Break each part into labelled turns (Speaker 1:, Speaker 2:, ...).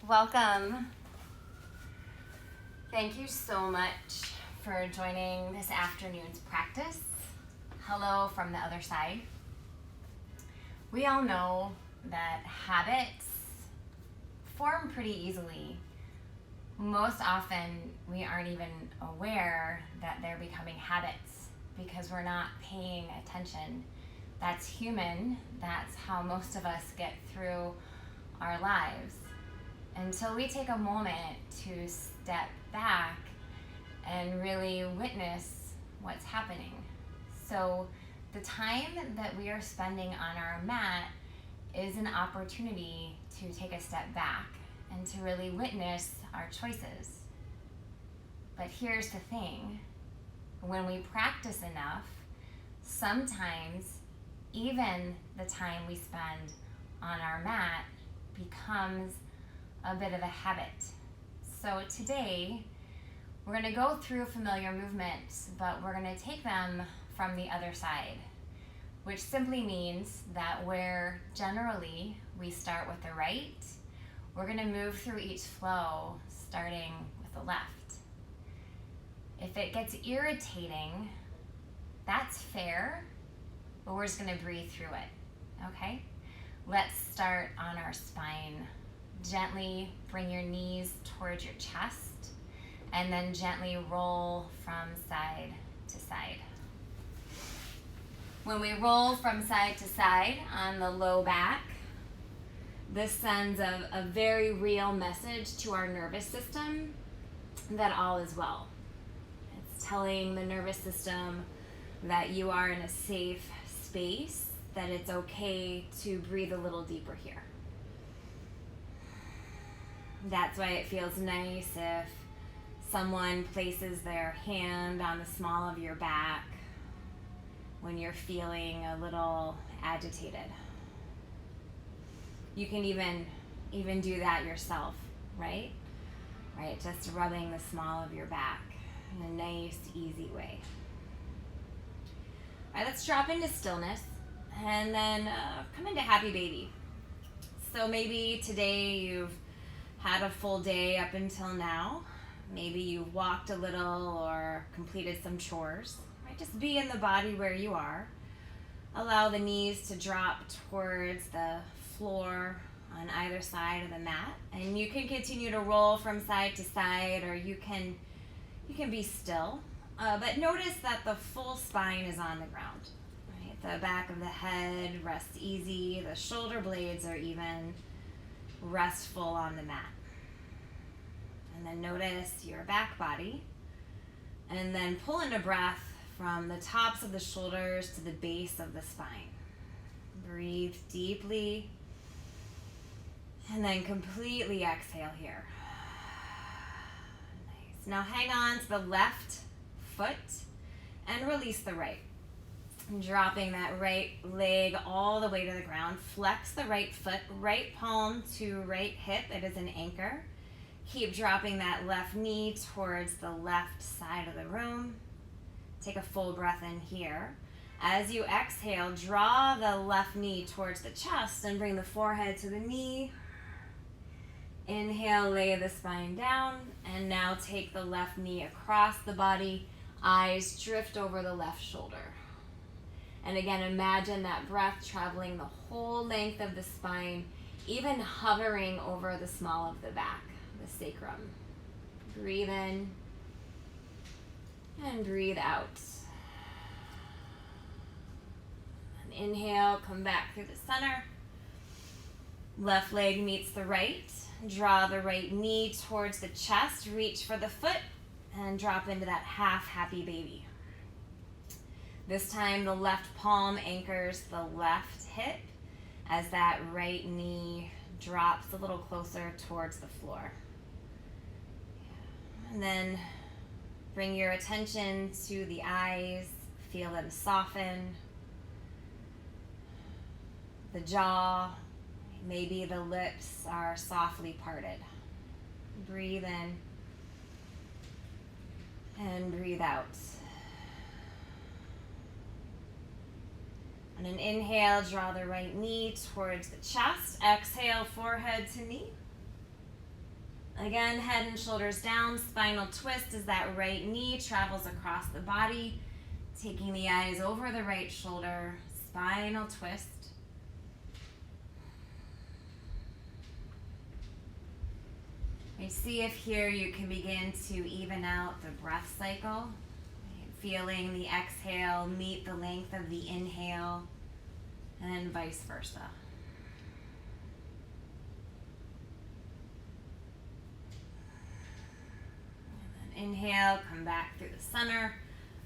Speaker 1: Welcome. Thank you so much for joining this afternoon's practice. Hello from the other side. We all know that habits form pretty easily. Most often, we aren't even aware that they're becoming habits because we're not paying attention. That's human. That's how most of us get through our lives. Until we take a moment to step back and really witness what's happening. So the time that we are spending on our mat is an opportunity to take a step back and to really witness our choices. But here's the thing, when we practice enough, sometimes even the time we spend on our mat becomes a bit of a habit. So today, we're going to go through familiar movements, but we're going to take them from the other side, which simply means that where generally we start with the right, we're going to move through each flow starting with the left. If it gets irritating, that's fair, but we're just going to breathe through it, okay? Let's start on our spine. Gently bring your knees towards your chest and then gently roll from side to side. When we roll from side to side on the low back, this sends a very real message to our nervous system that all is well. It's telling the nervous system that you are in a safe space, that it's okay to breathe a little deeper here. That's why it feels nice if someone places their hand on the small of your back when you're feeling a little agitated. You can even do that yourself, right? Right, just rubbing the small of your back in a nice, easy way. All right, let's drop into stillness and then come into happy baby. So maybe today you've had a full day up until now. Maybe you walked a little or completed some chores. Right? Just be in the body where you are. Allow the knees to drop towards the floor on either side of the mat. And you can continue to roll from side to side, or you can be still. But notice that the full spine is on the ground. Right? The back of the head rests easy. The shoulder blades are even restful on the mat. And then notice your back body. And then pull in a breath from the tops of the shoulders to the base of the spine. Breathe deeply. And then completely exhale here. Nice. Now hang on to the left foot and release the right. Dropping that right leg all the way to the ground. Flex the right foot, right palm to right hip. It is an anchor. Keep dropping that left knee towards the left side of the room. Take a full breath in here. As you exhale, draw the left knee towards the chest and bring the forehead to the knee. Inhale, lay the spine down. And now take the left knee across the body. Eyes drift over the left shoulder. And again, imagine that breath traveling the whole length of the spine, even hovering over the small of the back, the sacrum. Breathe in and breathe out. And inhale, come back through the center. Left leg meets the right. Draw the right knee towards the chest. Reach for the foot and drop into that half happy baby. This time the left palm anchors the left hip as that right knee drops a little closer towards the floor. And then bring your attention to the eyes, feel them soften. The jaw, maybe the lips are softly parted. Breathe in and breathe out. On an inhale, draw the right knee towards the chest. Exhale, forehead to knee. Again, head and shoulders down, spinal twist as that right knee travels across the body, taking the eyes over the right shoulder, spinal twist. And see if here you can begin to even out the breath cycle, feeling the exhale meet the length of the inhale, and vice versa. Inhale, come back through the center.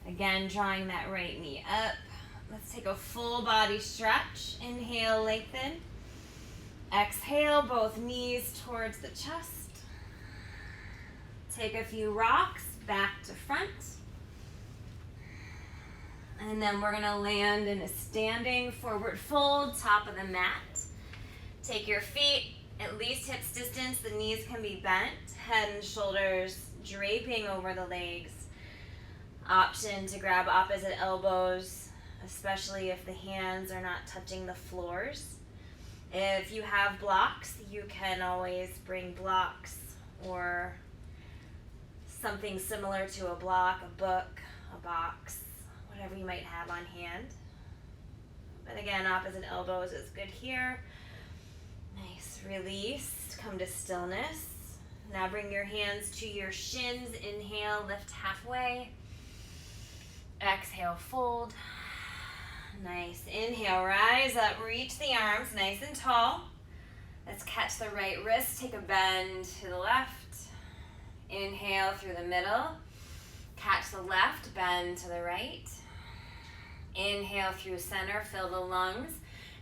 Speaker 1: Again, drawing that right knee up. Let's take a full body stretch. Inhale, lengthen. Exhale, both knees towards the chest. Take a few rocks back to front. And then we're gonna land in a standing forward fold, top of the mat. Take your feet at least hips distance, the knees can be bent, head and shoulders draping over the legs. Option to grab opposite elbows, especially if the hands are not touching the floors. If you have blocks, you can always bring blocks or something similar to a block, a book, a box, whatever you might have on hand. But again, opposite elbows is good here. Nice, release, come to stillness. Now bring your hands to your shins. Inhale, lift halfway. Exhale, fold. Nice, inhale, rise up, reach the arms nice and tall. Let's catch the right wrist, take a bend to the left. Inhale through the middle. Catch the left, bend to the right. Inhale through center, fill the lungs.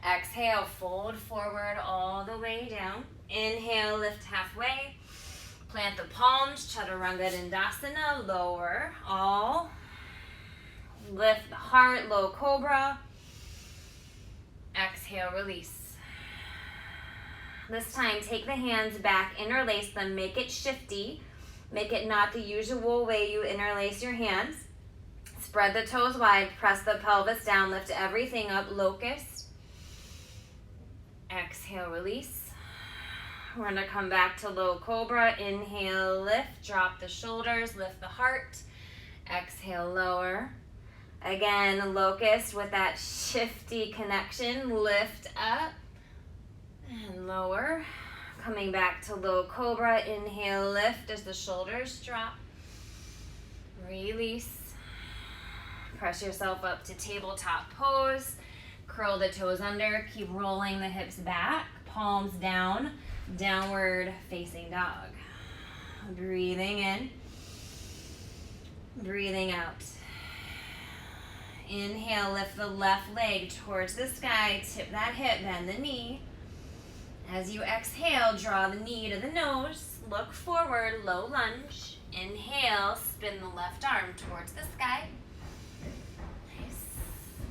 Speaker 1: Exhale, fold forward all the way down. Inhale, lift halfway. Plant the palms, Chaturanga Dandasana, lower, all. Lift the heart, low cobra. Exhale, release. This time, take the hands back, interlace them, make it shifty. Make it not the usual way you interlace your hands. Spread the toes wide, press the pelvis down, lift everything up, locust. Exhale, release. We're gonna come back to low cobra. Inhale, lift, drop the shoulders, lift the heart. Exhale, lower. Again, locust with that shifty connection, lift up and lower. Coming back to low cobra, inhale, lift as the shoulders drop. Release. Press yourself up to tabletop pose. Curl the toes under, keep rolling the hips back, palms down, downward facing dog. Breathing in, breathing out. Inhale, lift the left leg towards the sky, tip that hip, bend the knee. As you exhale, draw the knee to the nose, look forward, low lunge. Inhale, spin the left arm towards the sky. Nice.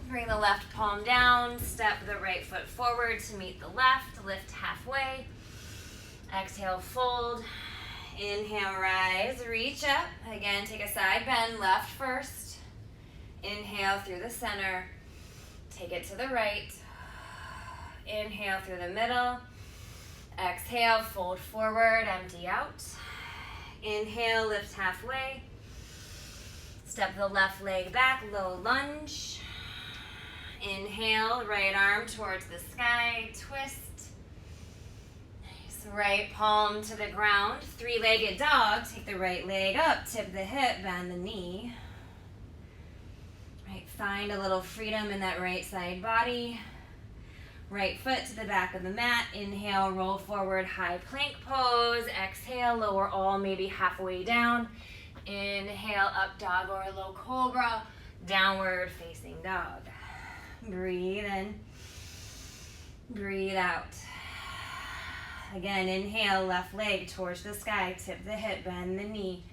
Speaker 1: Bring the left palm down, step the right foot forward to meet the left, lift halfway. Exhale, fold. Inhale, rise, reach up. Again, take a side bend, left first. Inhale through the center. Take it to the right. Inhale through the middle. Exhale, fold forward, empty out. Inhale, lift halfway. Step the left leg back, low lunge. Inhale, right arm towards the sky, twist. Nice, right palm to the ground. Three-legged dog, take the right leg up, tip the hip, bend the knee. Right, find a little freedom in that right side body. Right foot to the back of the mat. Inhale, roll forward, high plank pose. Exhale, lower all maybe halfway down. Inhale, up dog or low cobra. Downward facing dog. Breathe in. Breathe out. Again, inhale, left leg towards the sky. Tip the hip, bend the knee.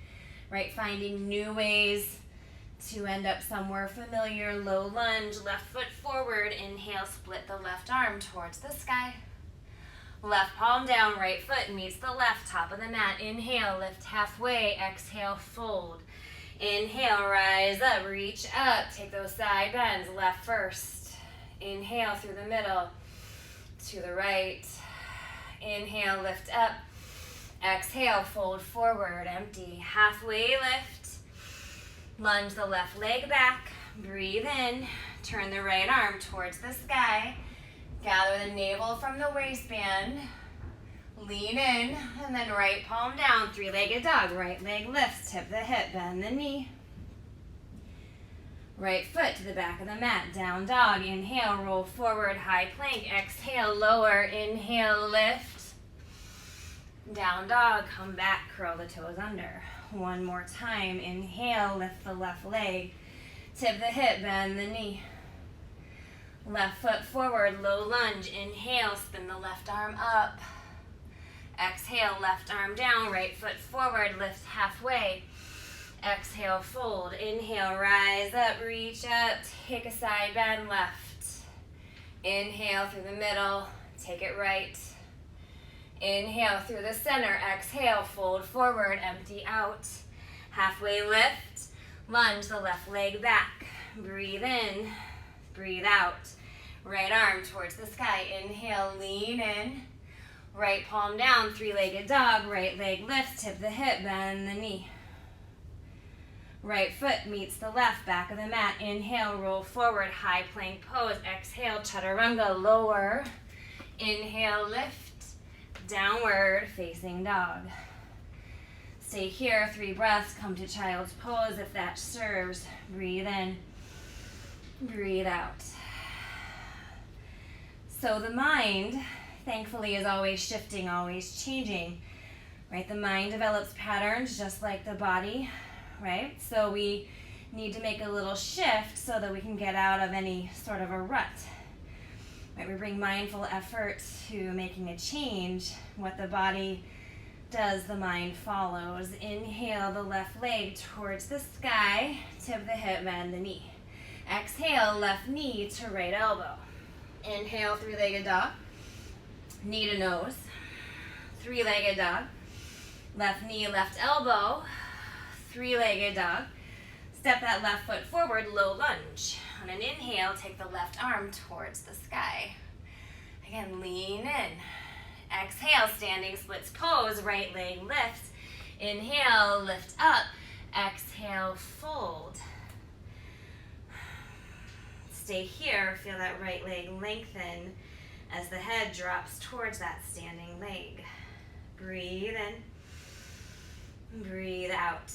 Speaker 1: Right, finding new ways to end up somewhere familiar, low lunge, left foot forward. Inhale, split the left arm towards the sky. Left palm down, right foot meets the left, top of the mat. Inhale, lift halfway. Exhale, fold. Inhale, rise up, reach up. Take those side bends, left first. Inhale through the middle, to the right. Inhale, lift up. Exhale, fold forward, empty. Halfway lift. Lunge the left leg back. Breathe in. Turn the right arm towards the sky. Gather the navel from the waistband. Lean in, and then right palm down. Three-legged dog. Right leg lifts. Tip the hip, bend the knee. Right foot to the back of the mat. Down dog. Inhale, roll forward, high plank. Exhale, lower. Inhale, lift. Down dog, come back, curl the toes under. One more time. Inhale, lift the left leg. Tip the hip, bend the knee. Left foot forward, low lunge. Inhale, spin the left arm up. Exhale, left arm down. Right foot forward, lift halfway. Exhale, fold. Inhale, rise up, reach up. Take a side bend left. Inhale through the middle. Take it right. Inhale through the center. Exhale, fold forward, empty out. Halfway lift. Lunge the left leg back. Breathe in. Breathe out. Right arm towards the sky. Inhale, lean in. Right palm down, three-legged dog. Right leg lifts, tip the hip, bend the knee. Right foot meets the left, back of the mat. Inhale, roll forward, high plank pose. Exhale, chaturanga, lower. Inhale, lift. Downward facing dog. Stay here, 3 breaths. Come to child's pose if that serves. Breathe in. Breathe out. So the mind, thankfully, is always shifting, always changing. Right? The mind develops patterns just like the body. Right? So we need to make a little shift so that we can get out of any sort of a rut. Right? We bring mindful effort to making a change. What the body does, the mind follows. Inhale the left leg towards the sky. Tip the hip, bend the knee. Exhale, left knee to right elbow. Inhale, three-legged dog. Knee to nose. Three-legged dog. Left knee, left elbow. Three-legged dog. Step that left foot forward, low lunge. On an inhale, take the left arm towards the sky. Again, lean in. Exhale, standing splits pose, right leg lifts. Inhale, lift up. Exhale, fold. Stay here, feel that right leg lengthen as the head drops towards that standing leg. Breathe in. Breathe out.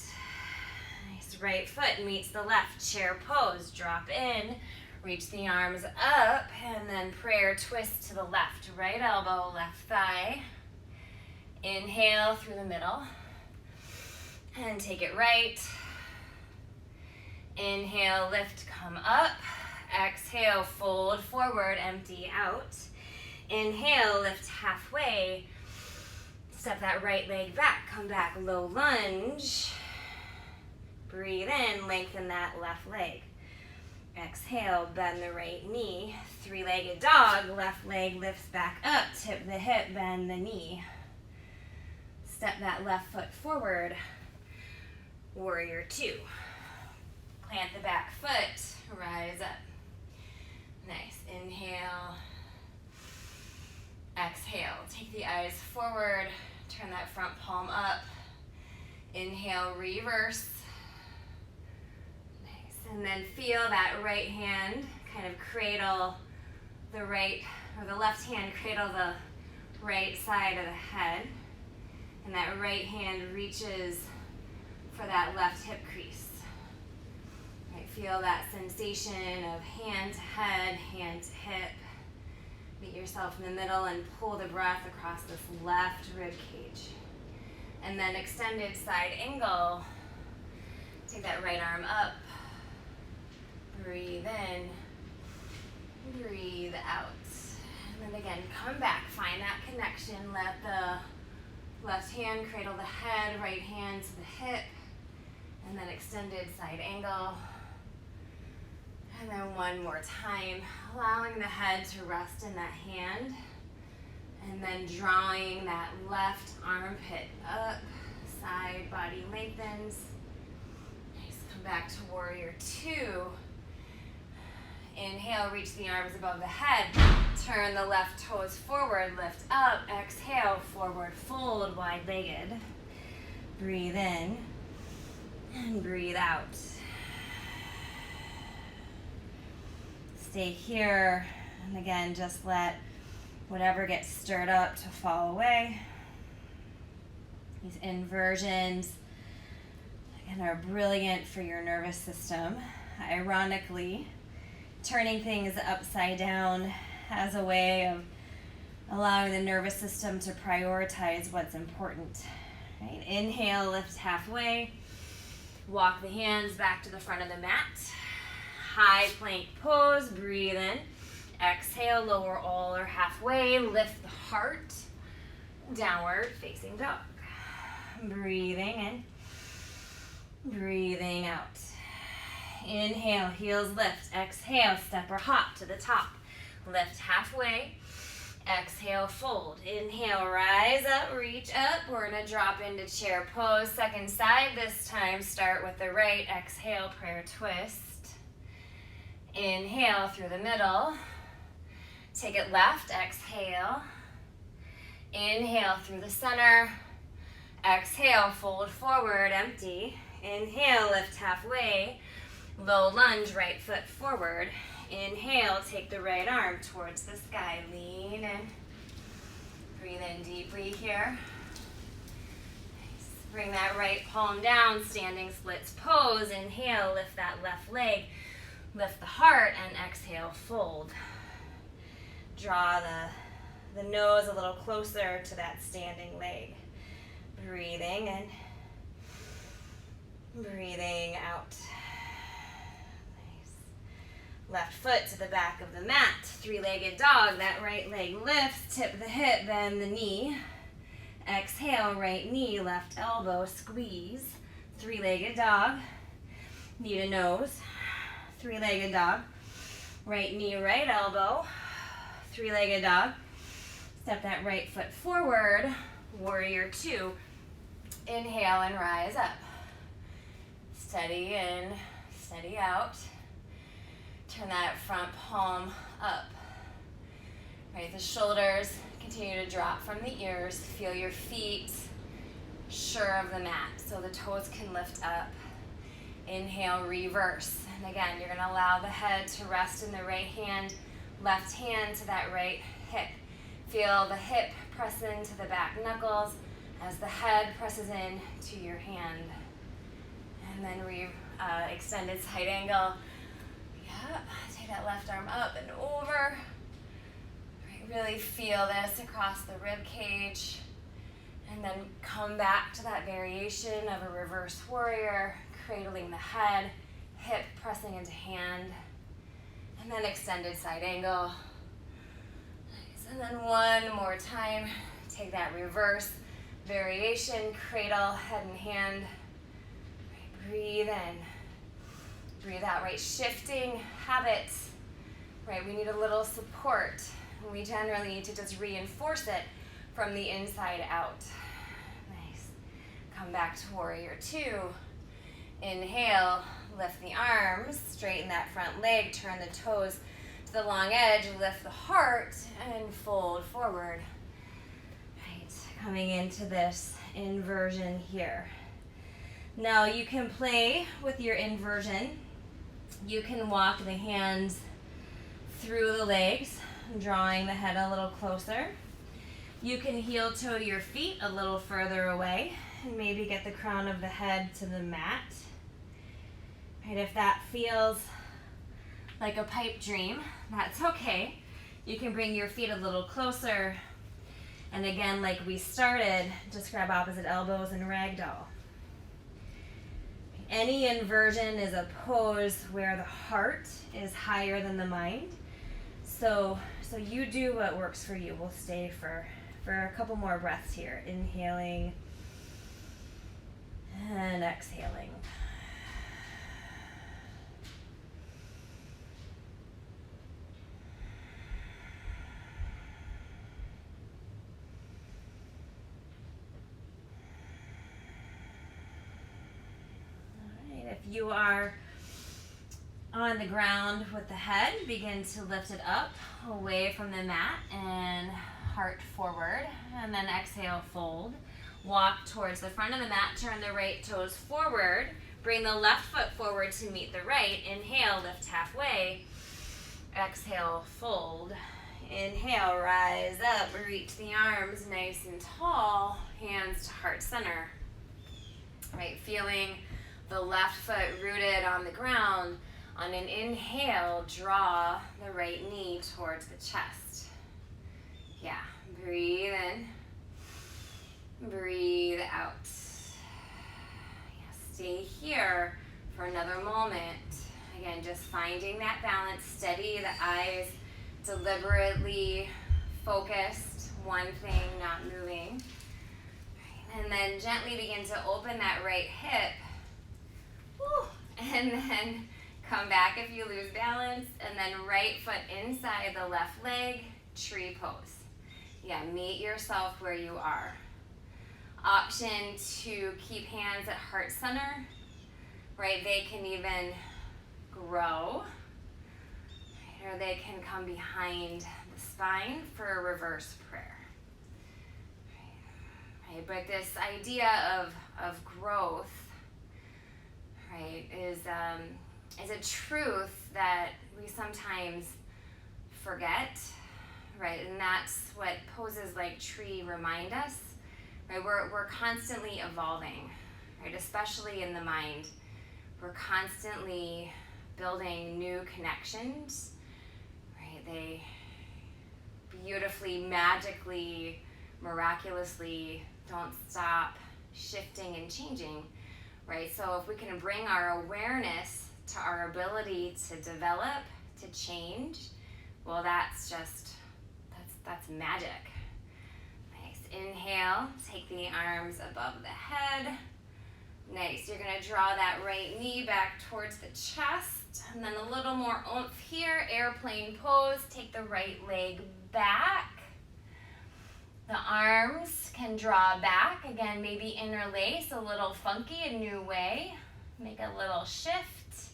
Speaker 1: Nice. Right foot meets the left, chair pose. Drop in, reach the arms up, and then prayer twist to the left. Right elbow, left thigh. Inhale through the middle. And take it right. Inhale, lift, come up. Exhale, fold forward, empty out. Inhale, lift halfway. Step that right leg back, come back, low lunge. Breathe in, lengthen that left leg. Exhale, bend the right knee. Three-legged dog, left leg lifts back up, tip the hip, bend the knee. Step that left foot forward. Warrior 2. Plant the back foot, rise up. Nice, inhale. Exhale, take the eyes forward, turn that front palm up. Inhale, reverse. Nice, and then feel that right hand kind of cradle the right, or the left hand cradle the right side of the head. And that right hand reaches for that left hip crease. Right, feel that sensation of hand to head, hand to hip. Meet yourself in the middle and pull the breath across this left rib cage. And then extended side angle. Take that right arm up. Breathe in. Breathe out. And then again, come back. Find that connection. Let the left hand cradle the head, right hand to the hip. And then extended side angle. And then one more time, allowing the head to rest in that hand. And then drawing that left armpit up, side body lengthens. Nice, come back to warrior 2. Inhale, reach the arms above the head. Turn the left toes forward, lift up. Exhale, forward fold, wide-legged. Breathe in and breathe out. Stay here, and again, just let whatever gets stirred up to fall away. These inversions, again, are brilliant for your nervous system. Ironically, turning things upside down has a way of allowing the nervous system to prioritize what's important. Right? Inhale, lift halfway. Walk the hands back to the front of the mat. High plank pose, breathe in. Exhale, lower all or halfway. Lift the heart. Downward facing dog. Breathing in. Breathing out. Inhale, heels lift. Exhale, step or hop to the top. Lift halfway. Exhale, fold. Inhale, rise up, reach up. We're gonna drop into chair pose. Second side, this time start with the right. Exhale, prayer twist. Inhale through the middle. Take it left, exhale. Inhale through the center. Exhale, fold forward, empty. Inhale, lift halfway. Low lunge, right foot forward. Inhale, take the right arm towards the sky. Lean in. Breathe in deeply here. Nice. Bring that right palm down, standing splits pose. Inhale, lift that left leg. Lift the heart and exhale, fold. Draw the nose a little closer to that standing leg. Breathing in. Breathing out. Left foot to the back of the mat, three-legged dog. That right leg lifts, tip the hip, bend the knee. Exhale, right knee, left elbow, squeeze. Three-legged dog, knee to nose. Three-legged dog, right knee, right elbow. Three-legged dog, step that right foot forward. Warrior two. Inhale and rise up. Steady in, steady out. Turn that front palm up. Right, the shoulders continue to drop from the ears. Feel your feet sure of the mat so the toes can lift up. Inhale, reverse. And again, you're gonna allow the head to rest in the right hand, left hand to that right hip. Feel the hip press into the back knuckles as the head presses in to your hand. And then extended side angle. Take that left arm up and over. Right, really feel this across the rib cage. And then come back to that variation of a reverse warrior, cradling the head, hip pressing into hand. And then extended side angle. Nice. And then one more time, take that reverse variation, cradle, head and hand. Right, breathe in. Breathe out, right? Shifting habits, right? We need a little support. We generally need to just reinforce it from the inside out. Nice. Come back to warrior two. Inhale, lift the arms, straighten that front leg, turn the toes to the long edge, lift the heart, and fold forward. Right, coming into this inversion here. Now you can play with your inversion. You can walk the hands through the legs, drawing the head a little closer. You can heel toe your feet a little further away and maybe get the crown of the head to the mat. Right, if that feels like a pipe dream, that's okay. You can bring your feet a little closer. And again, like we started, just grab opposite elbows and ragdoll. Any inversion is a pose where the heart is higher than the mind. So you do what works for you. We'll stay for a couple more breaths here. Inhaling and exhaling. If you are On the ground with the head, begin to lift it up away from the mat and heart forward. And then exhale, fold. Walk towards the front of the mat, turn the right toes forward. Bring the left foot forward to meet the right. Inhale, lift halfway. Exhale, fold. Inhale, rise up, reach the arms nice and tall, hands to heart center. Right, feeling the left foot rooted on the ground. On an inhale, draw the right knee towards the chest. Yeah, breathe in, breathe out. Yeah, stay here for another moment. Again, just finding that balance, steady, the eyes deliberately focused, one thing, not moving. And then gently begin to open that right hip. Woo. And then come back if you lose balance. And then right foot inside the left leg, tree pose. Yeah, meet yourself where you are. Option to keep hands at heart center. Right, they can even grow. Or they can come behind the spine for a reverse prayer. Right, but this idea of growth, right, is a truth that we sometimes forget, right? And that's what poses like tree remind us, right? We're constantly evolving, right? Especially in the mind. We're constantly building new connections. They beautifully, magically, miraculously don't stop shifting and changing, right? So if we can bring our awareness to our ability to develop, to change, well, that's magic. Nice. Inhale, take the arms above the head. Nice. You're going to draw that right knee back towards the chest. And then a little more oomph here, airplane pose. Take the right leg back. The arms can draw back. Again, maybe interlace a little funky, a new way. Make a little shift.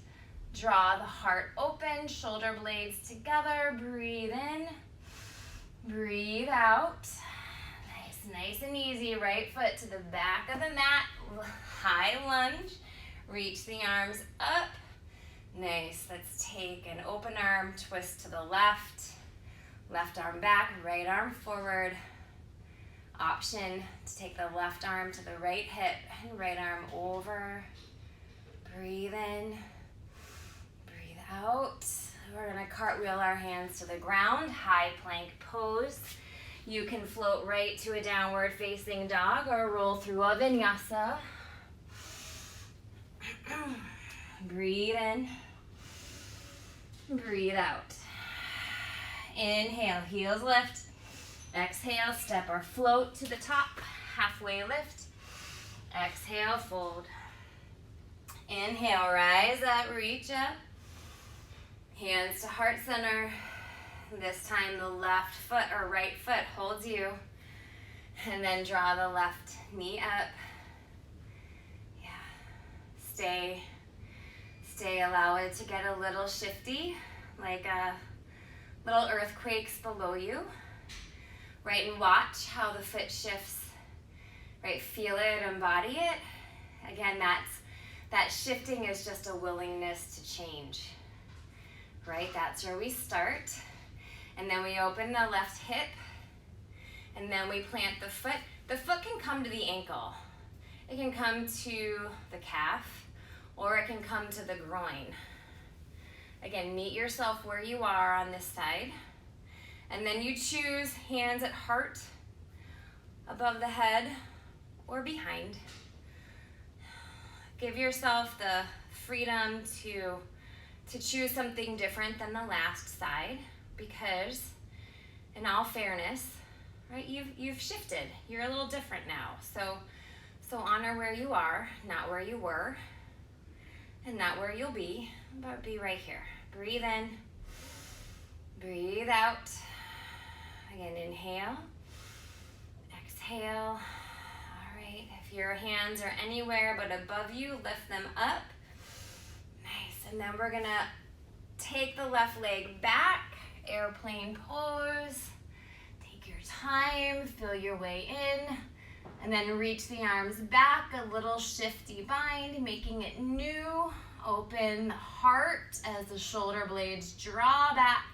Speaker 1: Draw the heart open, shoulder blades together. Breathe in, breathe out. Nice and easy. Right foot to the back of the mat. High lunge. Reach the arms up. Nice. Let's take an open arm twist to the left. Left arm back, right arm forward. Option to take the left arm to the right hip and right arm over. Breathe in. Breathe out. We're going to cartwheel our hands to the ground. High plank pose. You can float right to a downward facing dog or roll through a vinyasa. Breathe in. Breathe out. Inhale, heels lift. Exhale, step or float to the top. Halfway lift. Exhale, fold. Inhale, rise up, reach up. Hands to heart center. This time the left foot or right foot holds you. And then draw the left knee up. Yeah. Stay, allow it to get a little shifty, like little earthquakes below you. Right, and watch how the foot shifts. Right, feel it, embody it. Again, that shifting is just a willingness to change. Right, that's where we start. And then we open the left hip. And then we plant the foot. The foot can come to the ankle. It can come to the calf, or it can come to the groin. Again, meet yourself where you are on this side. And then you choose hands at heart, above the head, or behind. Give yourself the freedom to choose something different than the last side, because in all fairness, right, you've shifted. You're a little different now. So honor where you are, not where you were, and not where you'll be, but be right here. Breathe in, breathe out. Again, inhale, exhale. All right, if your hands are anywhere but above you, lift them up. Nice, and then we're gonna take the left leg back, airplane pose. Take your time, feel your way in, and then reach the arms back, a little shifty bind, making it new. Open the heart as the shoulder blades draw back.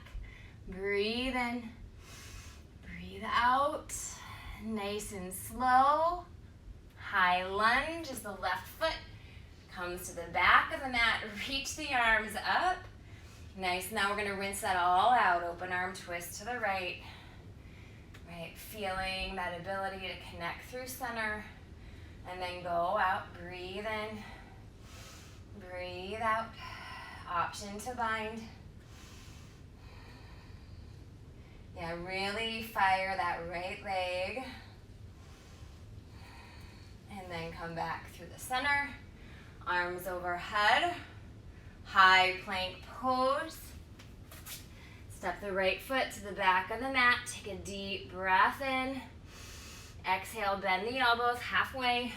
Speaker 1: Breathe in, breathe out, nice and slow. High lunge as the left foot comes to the back of the mat. Reach the arms up. Nice, now we're gonna rinse that all out. Open arm twist to the right. Right, feeling that ability to connect through center. And then go out, breathe in, breathe out. Option to bind. Yeah, really fire that right leg. And then come back through the center. Arms overhead. High plank pose. Step the right foot to the back of the mat. Take a deep breath in. Exhale, bend the elbows halfway.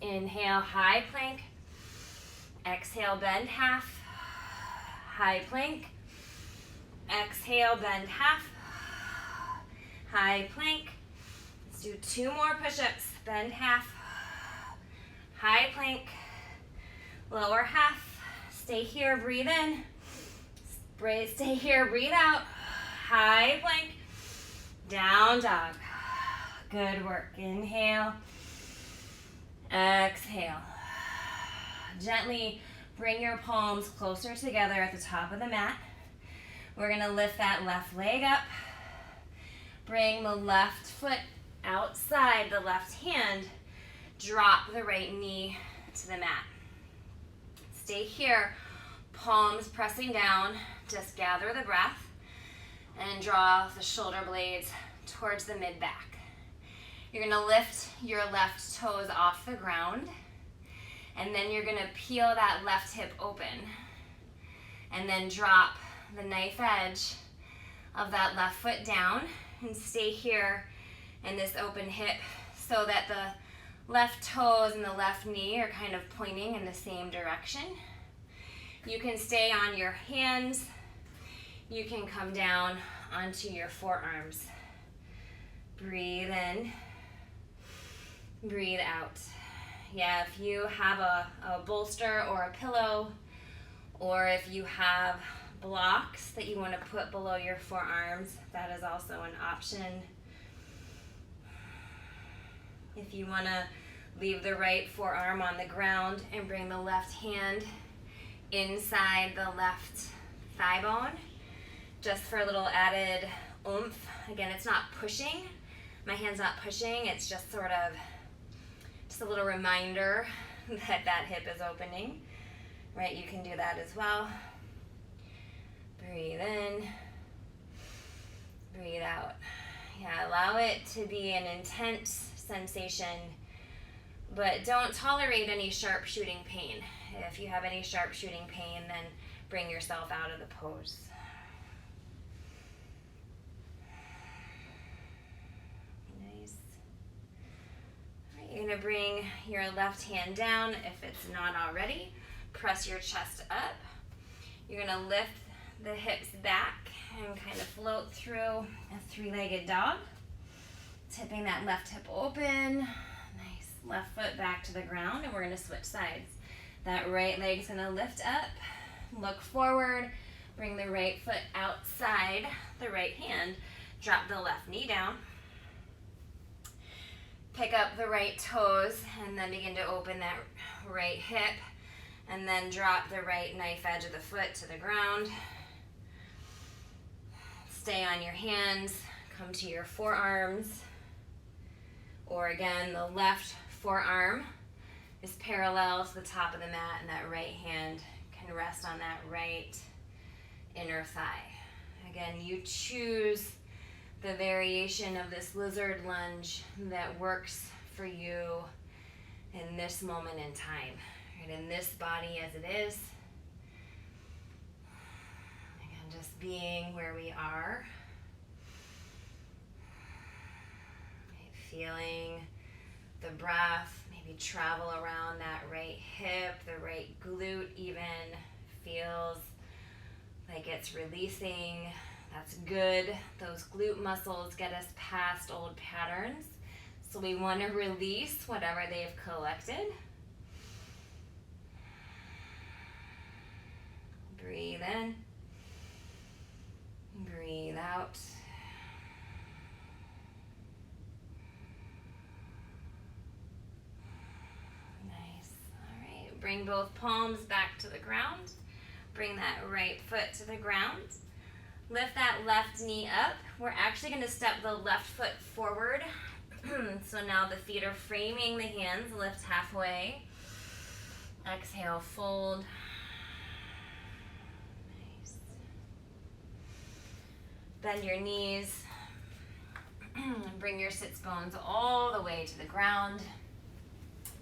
Speaker 1: Inhale, high plank. Exhale, bend half. High plank. Exhale, bend half. High plank. Let's do 2 more push-ups. Bend half. High plank. Lower half. Stay here, breathe in. Stay here, breathe out. High plank. Down dog. Good work. Inhale. Exhale. Gently bring your palms closer together at the top of the mat. We're gonna lift that left leg up. Bring the left foot outside the left hand. Drop the right knee to the mat. Stay here, palms pressing down. Just gather the breath and draw the shoulder blades towards the mid-back. You're gonna lift your left toes off the ground, and then you're gonna peel that left hip open, and then drop the knife edge of that left foot down, and stay here in this open hip so that the left toes and the left knee are kind of pointing in the same direction. You can stay on your hands. You can come down onto your forearms. Breathe in, breathe out. Yeah, if you have a bolster or a pillow, or if you have blocks that you want to put below your forearms, that is also an option. If you want to leave the right forearm on the ground and bring the left hand inside the left thigh bone, just for a little added oomph. Again, it's not pushing. My hand's not pushing. It's just sort of just a little reminder that that hip is opening. Right, you can do that as well. Breathe in, breathe out. Yeah, allow it to be an intense sensation, but don't tolerate any sharp shooting pain. If you have any sharp shooting pain, then bring yourself out of the pose. Nice. All right, you're gonna bring your left hand down if it's not already. Press your chest up. You're gonna lift the hips back and kind of float through a 3-legged dog. Tipping that left hip open. Nice. Left foot back to the ground, and we're gonna switch sides. That right leg's gonna lift up, look forward, bring the right foot outside the right hand, drop the left knee down, pick up the right toes, and then begin to open that right hip, and then drop the right knife edge of the foot to the ground. Stay on your hands, come to your forearms, or again, the left forearm is parallel to the top of the mat, and that right hand can rest on that right inner thigh. Again, you choose the variation of this lizard lunge that works for you in this moment in time, right? In this body as it is. Again, just being where we are. Right, feeling the breath. Maybe travel around that right hip, the right glute even feels like it's releasing. That's good. Those glute muscles get us past old patterns. So we want to release whatever they've collected. Breathe in. Breathe out. Nice. All right. Bring both palms back to the ground. Bring that right foot to the ground. Lift that left knee up. We're actually going to step the left foot forward. So now the feet are framing the hands. Lift halfway. Exhale, fold. Nice. Bend your knees. Bring your sits bones all the way to the ground.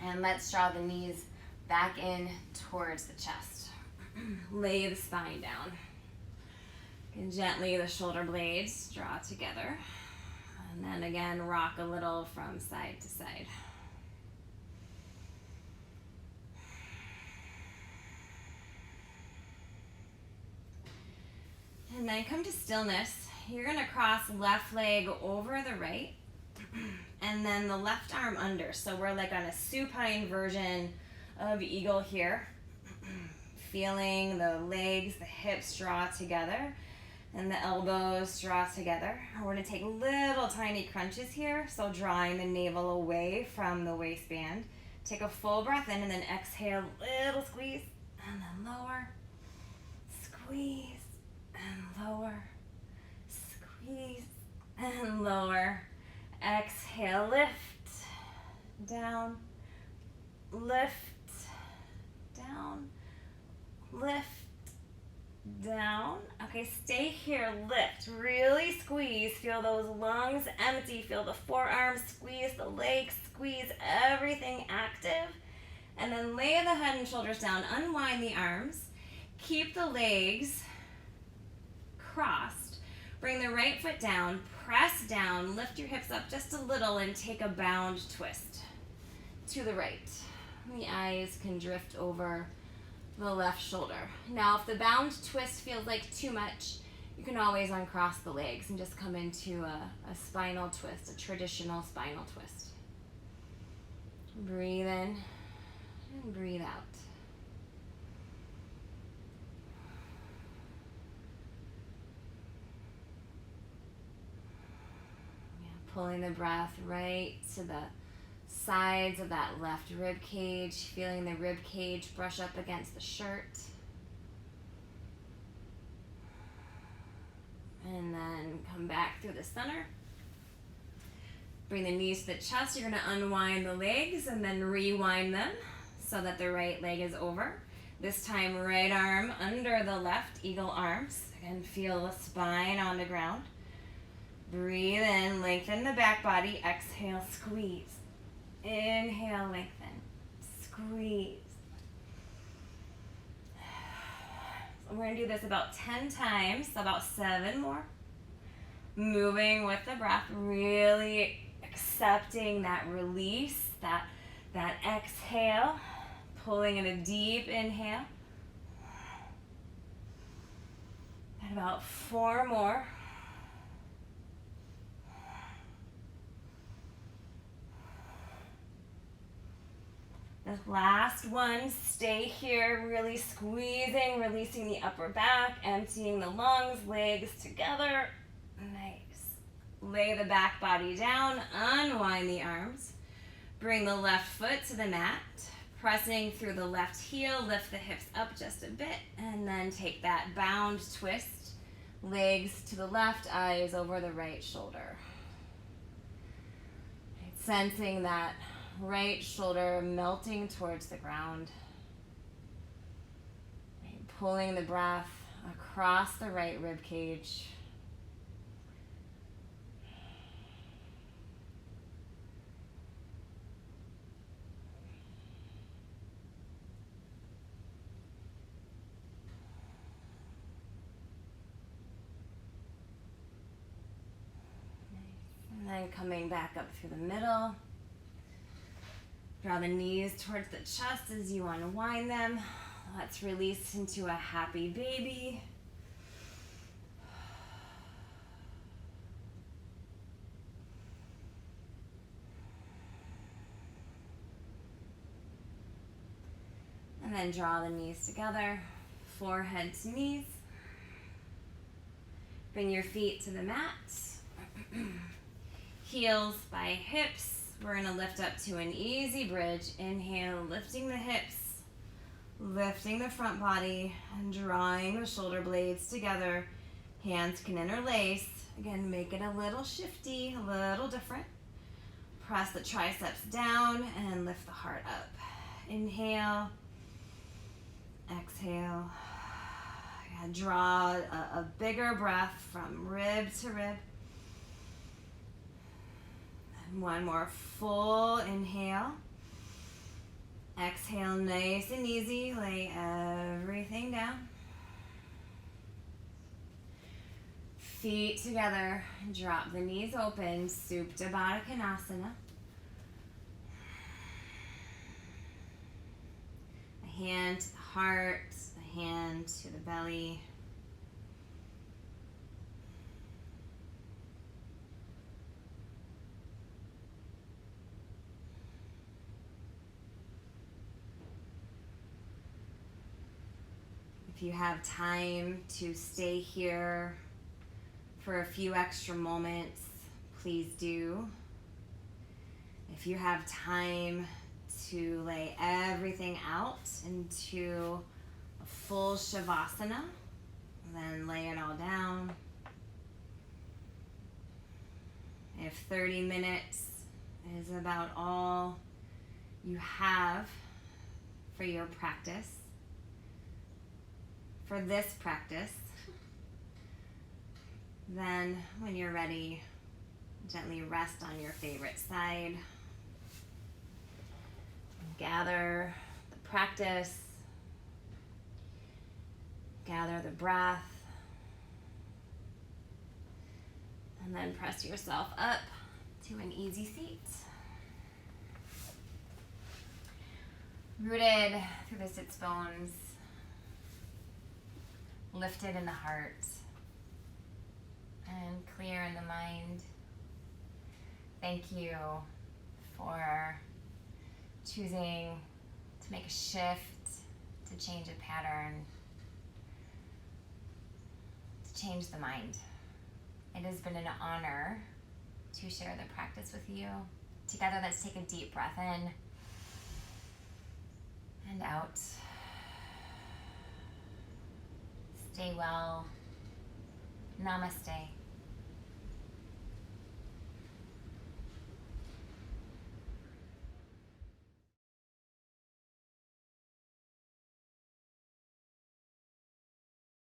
Speaker 1: And let's draw the knees back in towards the chest. Lay the spine down. And gently the shoulder blades draw together. And then again, rock a little from side to side. And then come to stillness. You're going to cross left leg over the right. And then the left arm under. So we're like on a supine version of eagle here. Feeling the legs, the hips draw together. And the elbows draw together. We're going to take little tiny crunches here. So drawing the navel away from the waistband. Take a full breath in and then exhale, little squeeze. And then lower. Squeeze and lower. Squeeze and lower. Exhale, lift. Down. Lift. Down. Lift. Down. Okay, stay here, lift, really squeeze, feel those lungs empty, feel the forearms squeeze, the legs squeeze, everything active, and then lay the head and shoulders down, unwind the arms, keep the legs crossed, bring the right foot down, press down, lift your hips up just a little and take a bound twist to the right. The eyes can drift over the left shoulder. Now, if the bound twist feels like too much, you can always uncross the legs and just come into a spinal twist, a traditional spinal twist. Breathe in and breathe out. Yeah, pulling the breath right to the sides of that left rib cage, feeling the rib cage brush up against the shirt. And then come back through the center. Bring the knees to the chest. You're going to unwind the legs and then rewind them so that the right leg is over. This time, right arm under the left, eagle arms. Again, feel the spine on the ground. Breathe in, lengthen the back body. Exhale, squeeze. Inhale, lengthen. Squeeze. So we're going to do this about 10 times, so about 7 more. Moving with the breath, really accepting that release, that exhale, pulling in a deep inhale. And about 4 more. This last one, stay here, really squeezing, releasing the upper back, emptying the lungs, legs together. Nice. Lay the back body down, unwind the arms. Bring the left foot to the mat, pressing through the left heel, lift the hips up just a bit, and then take that bound twist. Legs to the left, eyes over the right shoulder. Right, sensing that right shoulder melting towards the ground. Right, pulling the breath across the right rib cage. And then coming back up through the middle. Draw the knees towards the chest as you unwind them. Let's release into a happy baby. And then draw the knees together, forehead to knees. Bring your feet to the mat. Heels by hips. We're gonna lift up to an easy bridge. Inhale, lifting the hips, lifting the front body, and drawing the shoulder blades together. Hands can interlace. Again, make it a little shifty, a little different. Press the triceps down and lift the heart up. Inhale, exhale. Draw a bigger breath from rib to rib. And one more full inhale. Exhale, nice and easy. Lay everything down. Feet together. Drop the knees open. Supta Baddha Konasana. A hand to the heart. Hand to the belly. If you have time to stay here for a few extra moments, please do. If you have time to lay everything out into full Shavasana, then lay it all down. If 30 minutes is about all you have for your practice, for this practice, then when you're ready, gently rest on your favorite side. Gather the practice. Gather the breath, and then press yourself up to an easy seat. Rooted through the sits bones, lifted in the heart, and clear in the mind. Thank you for choosing to make a shift, to change a pattern, change the mind. It has been an honor to share the practice with you. Together, let's take a deep breath in and out. Stay well. Namaste.